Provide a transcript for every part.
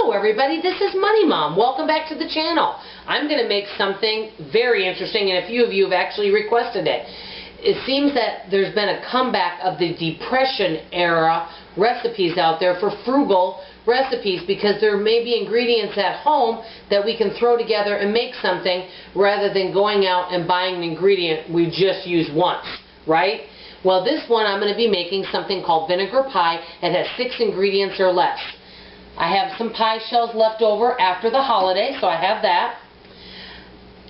Hello everybody, this is Money Mom. Welcome back to the channel. I'm going to make something very interesting, and a few of you have actually requested it. It seems that there's been a comeback of the Depression era recipes out there for frugal recipes, because there may be ingredients at home that we can throw together and make something rather than going out and buying an ingredient we just use once, right? Well, this one I'm going to be making something called vinegar pie. It has 6 ingredients or less. I have some pie shells left over after the holiday, so I have that.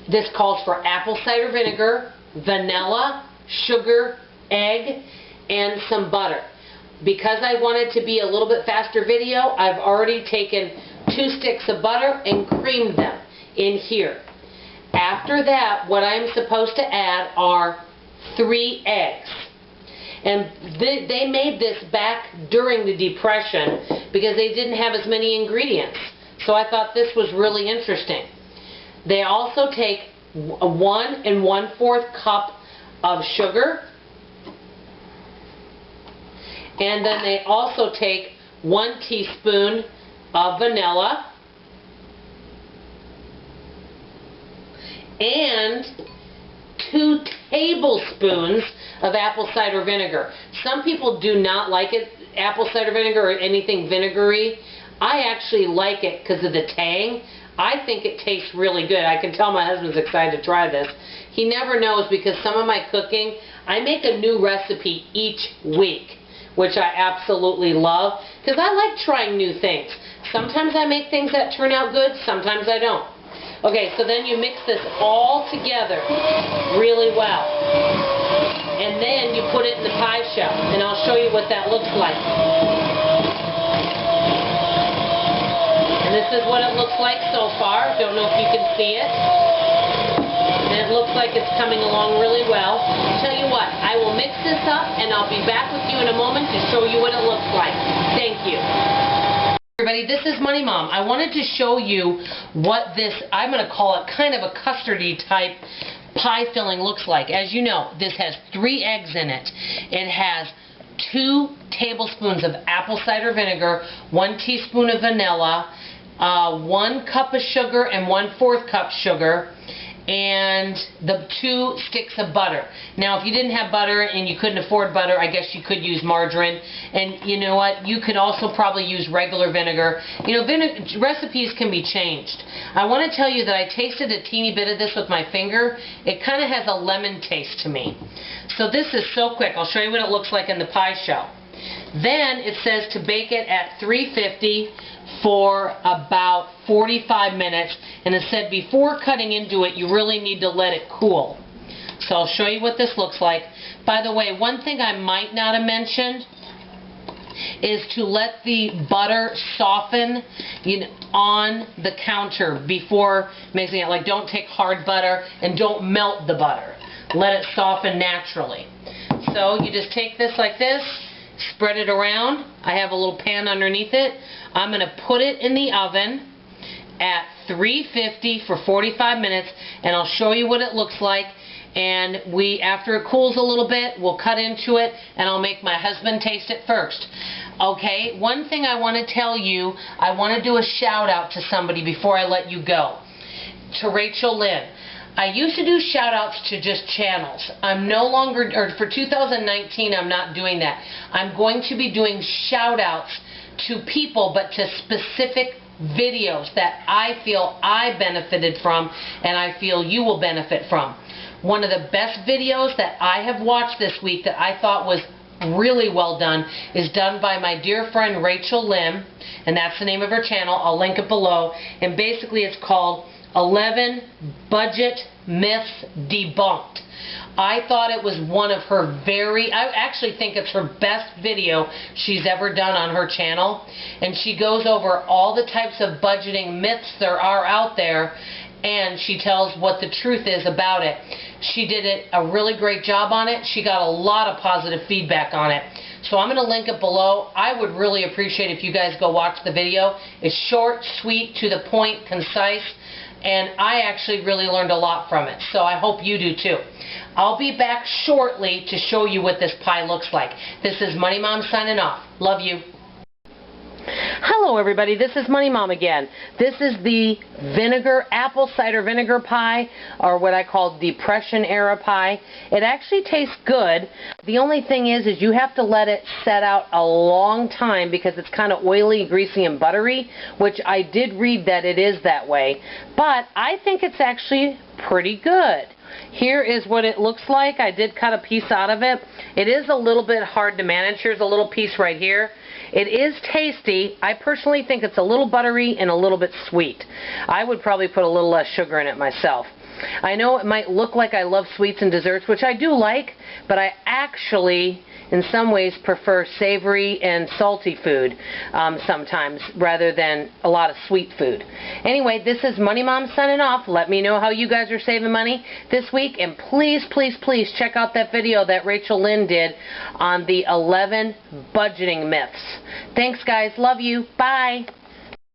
This calls for apple cider vinegar, vanilla, sugar, egg, and some butter. Because I want it to be a little bit faster video, I've already taken 2 sticks of butter and creamed them in here. After that, what I'm supposed to add are 3 eggs. And they made this back during the Depression because they didn't have as many ingredients. So I thought this was really interesting. They also take 1 1/4 cup of sugar. And then they also take 1 teaspoon of vanilla. And 2 tablespoons of apple cider vinegar. Some people do not like it, apple cider vinegar or anything vinegary. I actually like it because of the tang. I think it tastes really good. I can tell my husband's excited to try this. He never knows, because some of my cooking, I make a new recipe each week, which I absolutely love because I like trying new things. Sometimes I make things that turn out good, sometimes I don't. Okay, so then you mix this all together really well. And then you put it in the pie shell, and I'll show you what that looks like. And this is what it looks like so far. Don't know if you can see it. And it looks like it's coming along really well. Tell you what, I will mix this up, and I'll be back with you in a moment to show you what it looks like. Thank you. Everybody, this is Money Mom. I wanted to show you what this, I'm going to call it kind of a custardy type pie filling looks like. As you know, this has 3 eggs in it. It has 2 tablespoons of apple cider vinegar, 1 teaspoon of vanilla, 1 cup of sugar and 1/4 cup sugar, and the 2 sticks of butter. Now, if you didn't have butter and you couldn't afford butter, I guess you could use margarine. And you know what? You could also probably use regular vinegar. You know, recipes can be changed. I want to tell you that I tasted a teeny bit of this with my finger. It kind of has a lemon taste to me. So this is so quick. I'll show you what it looks like in the pie shell. Then it says to bake it at 350 for about 45 minutes, and it said before cutting into it you really need to let it cool. So I'll show you what this looks like. By the way, one thing I might not have mentioned is to let the butter soften, you know, on the counter before mixing it. Like, don't take hard butter and don't melt the butter. Let it soften naturally. So you just take this like this, spread it around. I have a little pan underneath it. I'm going to put it in the oven at 350 for 45 minutes, and I'll show you what it looks like. And after it cools a little bit, we'll cut into it, and I'll make my husband taste it first. Okay, one thing I want to tell you, I want to do a shout out to somebody before I let you go. To Rachael Lyn. I used to do shout outs to just channels. I'm no longer, or for 2019, I'm not doing that. I'm going to be doing shout outs to people, but to specific videos that I feel I benefited from and I feel you will benefit from. One of the best videos that I have watched this week that I thought was really well done is done by my dear friend Rachael Lyn, and that's the name of her channel. I'll link it below. And basically it's called 11 Budget Myths Debunked. I thought it was one of her I actually think it's her best video she's ever done on her channel. And she goes over all the types of budgeting myths there are out there, and she tells what the truth is about it. She did a really great job on it. She got a lot of positive feedback on it. So I'm going to link it below. I would really appreciate if you guys go watch the video. It's short, sweet, to the point, concise, and I actually really learned a lot from it. So I hope you do too. I'll be back shortly to show you what this pie looks like. This is Money Mom signing off. Love you. Hello everybody, this is Money Mom again. This is the vinegar, apple cider vinegar pie, or what I call depression era pie. It actually tastes good. The only thing is you have to let it set out a long time because it's kind of oily, greasy, and buttery, which I did read that it is that way. But I think it's actually pretty good. Here is what it looks like. I did cut a piece out of it. It is a little bit hard to manage. Here's a little piece right here. It is tasty. I personally think it's a little buttery and a little bit sweet. I would probably put a little less sugar in it myself. I know it might look like I love sweets and desserts, which I do like, but I actually, in some ways, prefer savory and salty food sometimes rather than a lot of sweet food. Anyway, this is Money Mom signing off. Let me know how you guys are saving money this week, and please, please, please check out that video that Rachael Lyn did on the 11 budgeting myths. Thanks, guys. Love you. Bye.